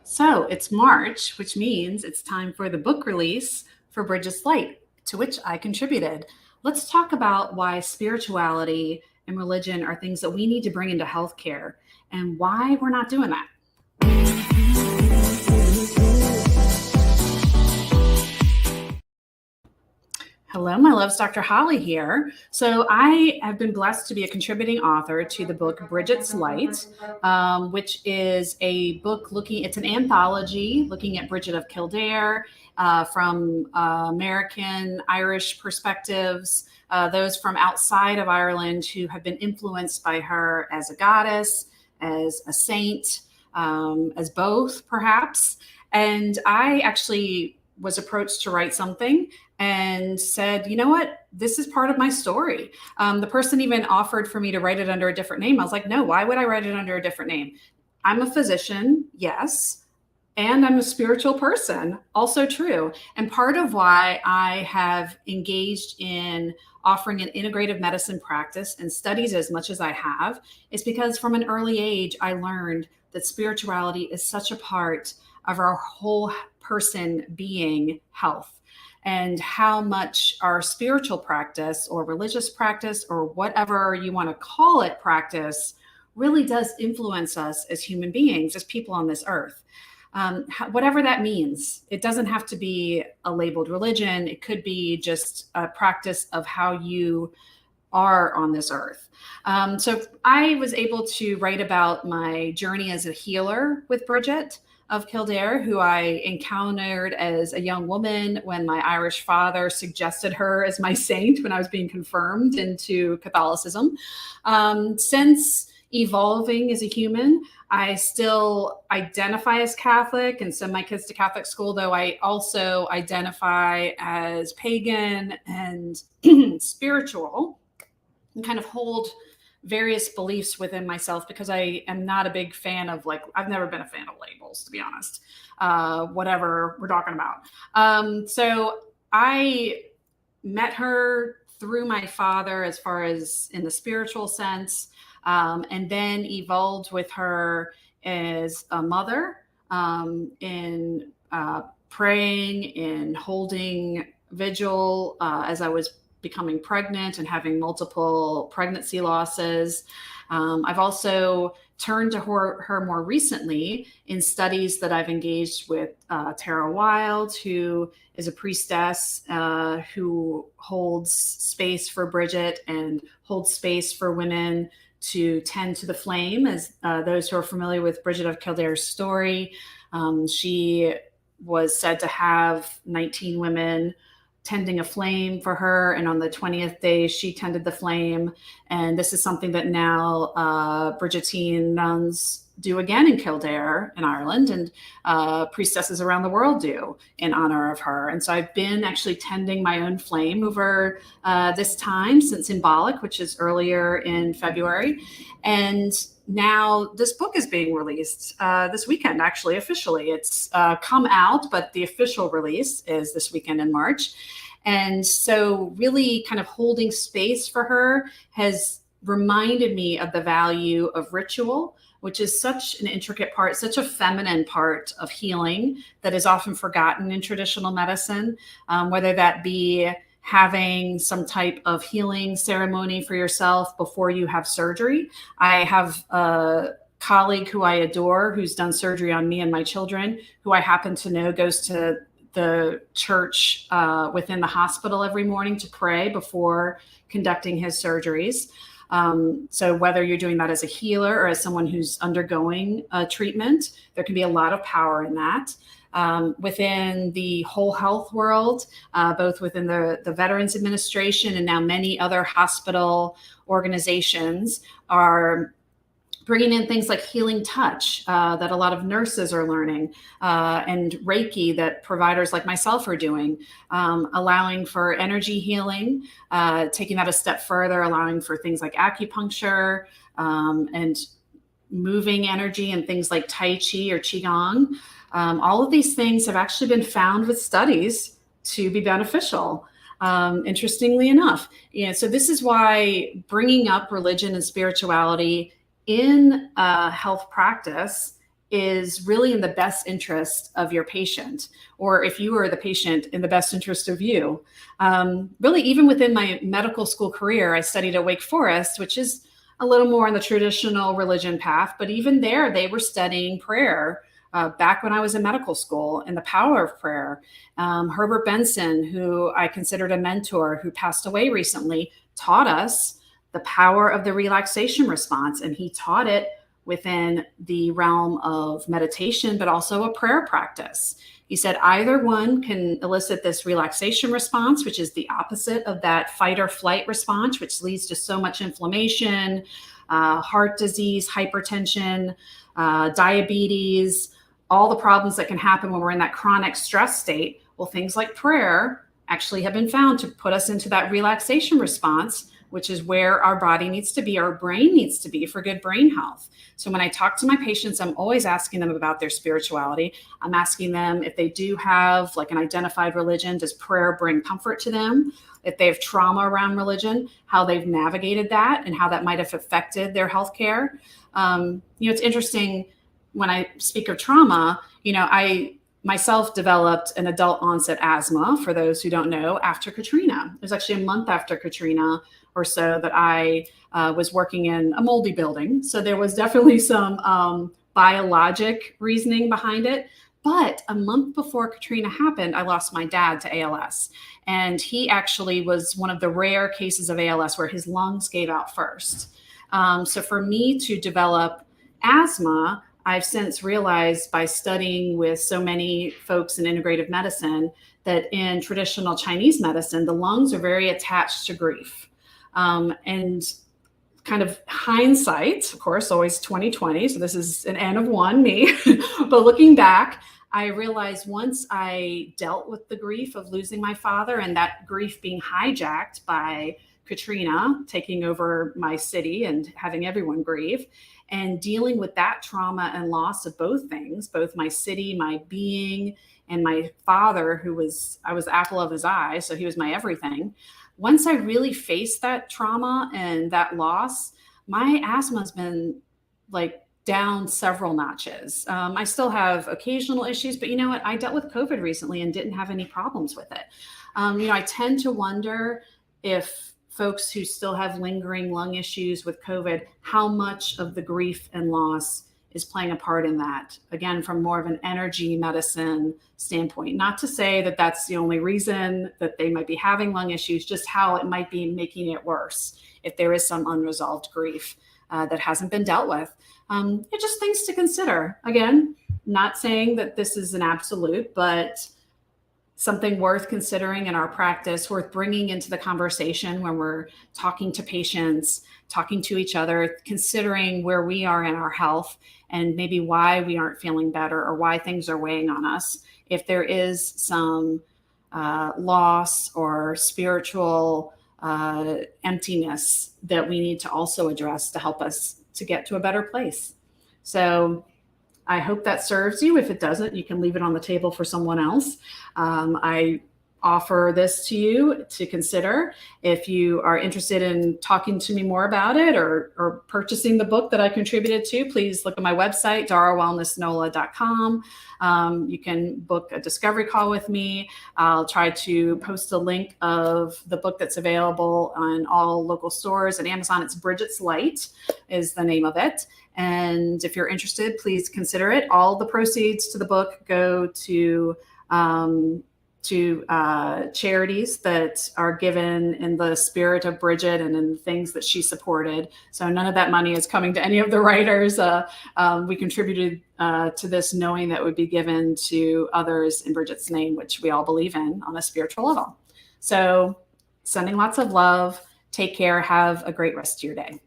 So it's March, which means it's time for the book release for Brigid's Light, to which I contributed. Let's talk about why spirituality and religion are things that we need to bring into healthcare and why we're not doing that. Hello, my loves. Dr. Holly here. So, I have been blessed to be a contributing author to the book Brigid's Light, which is a book it's an anthology looking at Brigid of Kildare from American, Irish perspectives, those from outside of Ireland who have been influenced by her as a goddess, as a saint, as both, perhaps. And I actually was approached to write something and said, you know what, this is part of my story. The person even offered for me to write it under a different name. I was like, no, why would I write it under a different name? I'm a physician, yes, and I'm a spiritual person, also true. And part of why I have engaged in offering an integrative medicine practice and studies as much as I have is because from an early age, I learned that spirituality is such a part of our whole person being health, and how much our spiritual practice or religious practice or whatever you want to call it practice really does influence us as human beings, as people on this earth. Whatever that means, it doesn't have to be a labeled religion. It could be just a practice of how you are on this earth. So I was able to write about my journey as a healer with Brigid of Kildare, who I encountered as a young woman when my Irish father suggested her as my saint when I was being confirmed into Catholicism. Since evolving as a human, I still identify as Catholic and send my kids to Catholic school, though I also identify as pagan and spiritual and kind of hold various beliefs within myself because I am not a big fan of I've never been a fan of labels, to be honest, whatever we're talking about. So I met her through my father as far as in the spiritual sense, and then evolved with her as a mother, in praying, in holding vigil as I was becoming pregnant and having multiple pregnancy losses. I've also turned to her more recently in studies that I've engaged with Tara Wild, who is a priestess who holds space for Brigid and holds space for women to tend to the flame. As those who are familiar with Brigid of Kildare's story, she was said to have 19 women tending a flame for her, and on the 20th day she tended the flame. And this is something that now Brigidine nuns do again in Kildare in Ireland, and priestesses around the world do in honor of her. And so I've been actually tending my own flame over this time since Symbolic, which is earlier in February. And now this book is being released this weekend, actually, officially. It's come out, but the official release is this weekend in March. And so really kind of holding space for her has reminded me of the value of ritual, which is such an intricate part, such a feminine part of healing that is often forgotten in traditional medicine, whether that be having some type of healing ceremony for yourself before you have surgery. I have a colleague who I adore who's done surgery on me and my children, who I happen to know goes to the church within the hospital every morning to pray before conducting his surgeries. So whether you're doing that as a healer or as someone who's undergoing a treatment, there can be a lot of power in that. Within the whole health world, both within the Veterans Administration and now many other hospital organizations are bringing in things like healing touch that a lot of nurses are learning, and Reiki that providers like myself are doing, allowing for energy healing, taking that a step further, allowing for things like acupuncture and moving energy and things like Tai Chi or Qigong. All of these things have actually been found with studies to be beneficial. Interestingly enough, so this is why bringing up religion and spirituality in health practice is really in the best interest of your patient, or if you are the patient, in the best interest of you. Really, even within my medical school career, I studied at Wake Forest, which is a little more on the traditional religion path, but even there, they were studying prayer back when I was in medical school and the power of prayer. Herbert Benson, who I considered a mentor, who passed away recently, taught us the power of the relaxation response, and he taught it within the realm of meditation, but also a prayer practice. He said either one can elicit this relaxation response, which is the opposite of that fight or flight response, which leads to so much inflammation, heart disease, hypertension, diabetes, all the problems that can happen when we're in that chronic stress state. Well, things like prayer actually have been found to put us into that relaxation response, which is where our body needs to be, our brain needs to be for good brain health. So when I talk to my patients, I'm always asking them about their spirituality. I'm asking them if they do have like an identified religion, does prayer bring comfort to them? If they have trauma around religion, how they've navigated that and how that might have affected their healthcare. It's interesting when I speak of trauma, I myself developed an adult onset asthma, for those who don't know, after Katrina. It was actually a month after Katrina or so that I was working in a moldy building. So there was definitely some biologic reasoning behind it. But a month before Katrina happened, I lost my dad to ALS. And he actually was one of the rare cases of ALS where his lungs gave out first. So for me to develop asthma, I've since realized by studying with so many folks in integrative medicine that in traditional Chinese medicine, the lungs are very attached to grief. And kind of hindsight, of course, always 2020. So this is an N of one, me. But looking back, I realized once I dealt with the grief of losing my father and that grief being hijacked by Katrina taking over my city and having everyone grieve, and dealing with that trauma and loss of both things, both my city, my being, and my father, I was the apple of his eye. So he was my everything. Once I really faced that trauma and that loss, my asthma has been like down several notches. I still have occasional issues, but you know what? I dealt with COVID recently and didn't have any problems with it. I tend to wonder if folks who still have lingering lung issues with COVID, how much of the grief and loss is playing a part in that? Again, from more of an energy medicine standpoint, not to say that that's the only reason that they might be having lung issues, just how it might be making it worse if there is some unresolved grief that hasn't been dealt with. It's just things to consider. Again, not saying that this is an absolute, but something worth considering in our practice, worth bringing into the conversation when we're talking to patients, talking to each other, considering where we are in our health and maybe why we aren't feeling better or why things are weighing on us. If there is some loss or spiritual emptiness that we need to also address to help us to get to a better place. So I hope that serves you. If it doesn't, you can leave it on the table for someone else. I offer this to you to consider. If you are interested in talking to me more about it or purchasing the book that I contributed to, please look at my website, darawellnessnola.com. You can book a discovery call with me. I'll try to post a link of the book that's available on all local stores and Amazon. It's Brigid's Light is the name of it. And if you're interested, please consider it. All the proceeds to the book go to charities that are given in the spirit of Brigid and in things that she supported. So none of that money is coming to any of the writers. We contributed to this knowing that it would be given to others in Brigid's name, which we all believe in on a spiritual level. So sending lots of love. Take care. Have a great rest of your day.